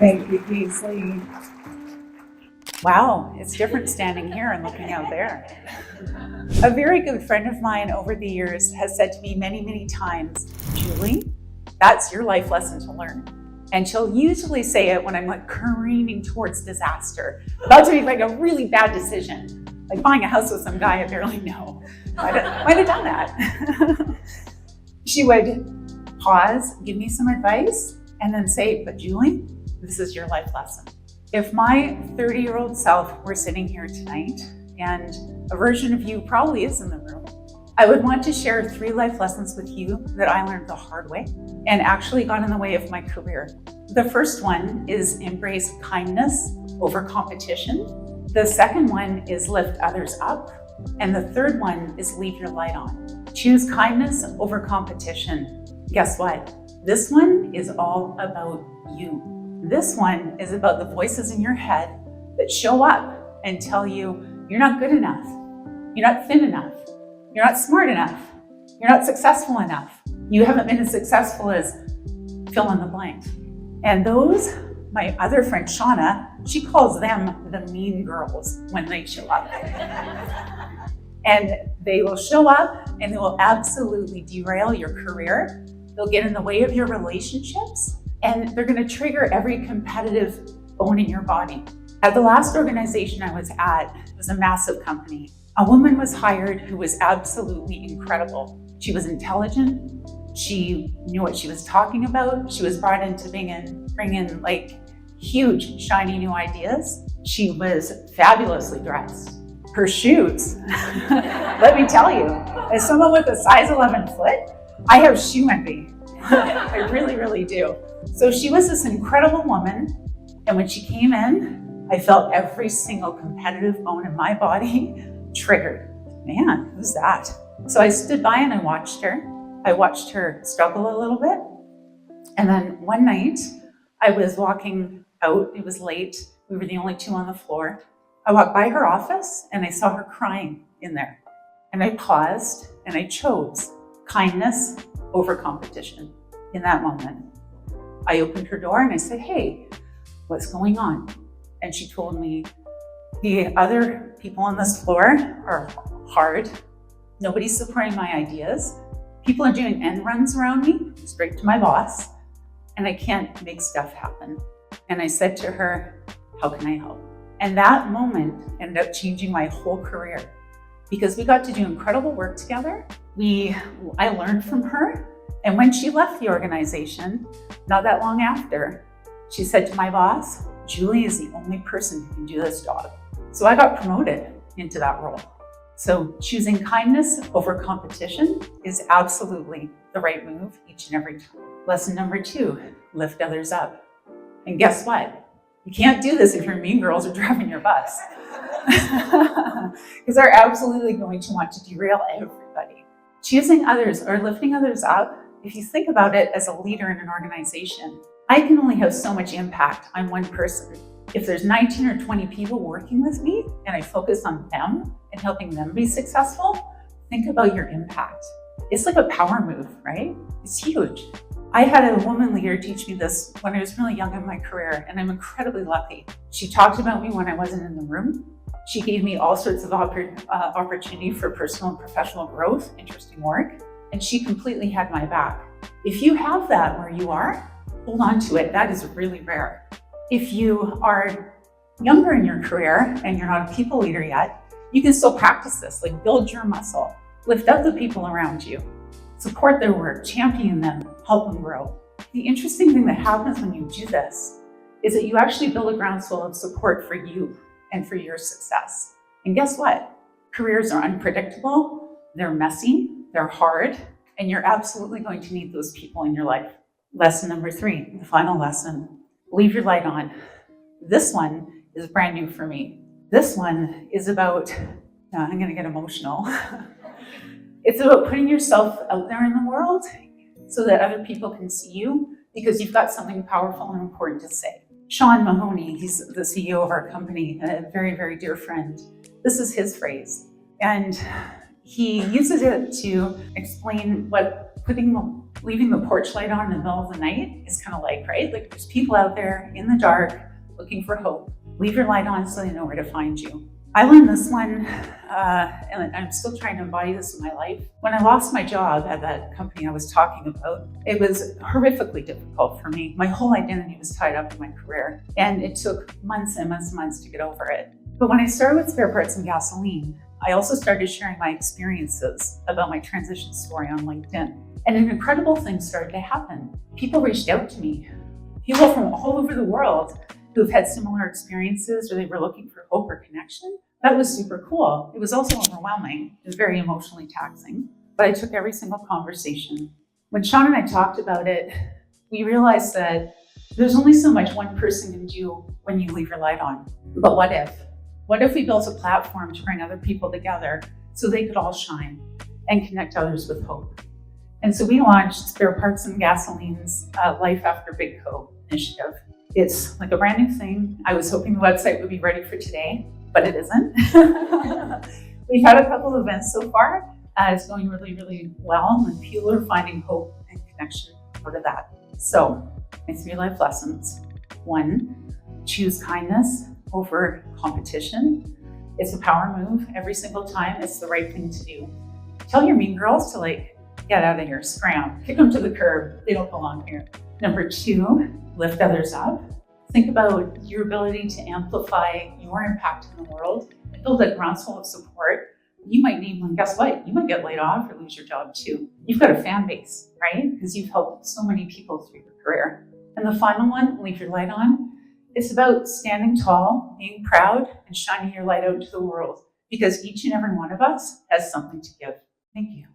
Thank you, Beasley. Wow, it's different standing here and looking out there. A very good friend of mine over the years has said to me many, many times, Julie, that's your life lesson to learn. And she'll usually say it when I'm like careening towards disaster, about to make like a really bad decision, like buying a house with some guy I barely know. Might have done that. She would pause, give me some advice, and then say, but Julie, this is your life lesson. If my 30-year-old self were sitting here tonight, and a version of you probably is in the room, I would want to share 3 life lessons with you that I learned the hard way and actually got in the way of my career. The first one is embrace kindness over competition. The second one is lift others up. And the third one is leave your light on. Choose kindness over competition. Guess what? This one is all about you. This one is about the voices in your head that show up and tell you you're not good enough, you're not thin enough, you're not smart enough, you're not successful enough, you haven't been as successful as fill in the blank. And those, my other friend Shauna, she calls them the mean girls when they show up. And they will show up and they will absolutely derail your career. They'll get in the way of your relationships, and they're going to trigger every competitive bone in your body. At the last organization I was at, it was a massive company. A woman was hired who was absolutely incredible. She was intelligent. She knew what she was talking about. She was brought in to bring in like huge, shiny new ideas. She was fabulously dressed. Her shoes, let me tell you, as someone with a size 11 foot, I have shoe envy. I really, really do. So she was this incredible woman. And when she came in, I felt every single competitive bone in my body triggered. Man, who's that? So I stood by and I watched her. I watched her struggle a little bit. And then one night I was walking out, it was late. We were the only 2 on the floor. I walked by her office and I saw her crying in there. And I paused and I chose kindness over competition in that moment. I opened her door and I said, hey, what's going on? And she told me, the other people on this floor are hard. Nobody's supporting my ideas. People are doing end runs around me, straight to my boss, and I can't make stuff happen. And I said to her, how can I help? And that moment ended up changing my whole career because we got to do incredible work together. I learned from her. And when she left the organization, not that long after, she said to my boss, Julie is the only person who can do this job. So I got promoted into that role. So choosing kindness over competition is absolutely the right move each and every time. Lesson number 2, lift others up. And guess what? You can't do this if your mean girls are driving your bus. Because they're absolutely going to want to derail everybody. Choosing others or lifting others up, if you think about it as a leader in an organization, I can only have so much impact on one person. If there's 19 or 20 people working with me and I focus on them and helping them be successful, think about your impact. It's like a power move, right? It's huge. I had a woman leader teach me this when I was really young in my career, and I'm incredibly lucky. She talked about me when I wasn't in the room. She gave me all sorts of opportunity for personal and professional growth, interesting work, and she completely had my back. If you have that where you are, hold on to it. That is really rare. If you are younger in your career and you're not a people leader yet, you can still practice this, like build your muscle, lift up the people around you, support their work, champion them, help them grow. The interesting thing that happens when you do this is that you actually build a groundswell of support for you and for your success. And guess what? Careers are unpredictable, they're messy, they're hard, and you're absolutely going to need those people in your life. Lesson number 3, the final lesson, leave your light on. This one is brand new for me. This one is about, I'm gonna get emotional. It's about putting yourself out there in the world so that other people can see you because you've got something powerful and important to say. Sean Mahoney, he's the CEO of our company, a very, very dear friend. This is his phrase. And he uses it to explain what leaving the porch light on in the middle of the night is kind of like, right? Like there's people out there in the dark looking for hope. Leave your light on so they know where to find you. I learned this one, and I'm still trying to embody this in my life. When I lost my job at that company I was talking about, it was horrifically difficult for me. My whole identity was tied up in my career, and it took months and months and months to get over it. But when I started with Spare Parts and Gasoline, I also started sharing my experiences about my transition story on LinkedIn. And an incredible thing started to happen. People reached out to me, people from all over the world who've had similar experiences or they were looking for hope or connection. That was super cool. It was also overwhelming. It was very emotionally taxing, but I took every single conversation. When Sean and I talked about it, we realized that there's only so much one person can do when you leave your light on. But what if? What if we built a platform to bring other people together so they could all shine and connect others with hope? And so we launched Spare Parts and Gasoline's Life After Big Co initiative. It's like a brand new thing. I was hoping the website would be ready for today, but it isn't. We've had a couple of events so far. It's going really, really well, and people are finding hope and connection out of that. So, my 3 life lessons. 1, choose kindness over competition. It's a power move every single time. It's the right thing to do. Tell your mean girls to get out of here, scram, kick them to the curb. They don't belong here. Number 2, lift others up. Think about your ability to amplify your impact in the world and build a groundswell of support. You might need one, guess what? You might get laid off or lose your job too. You've got a fan base, right? Because you've helped so many people through your career. And the final one, leave your light on. It's about standing tall, being proud, and shining your light out to the world because each and every one of us has something to give. Thank you.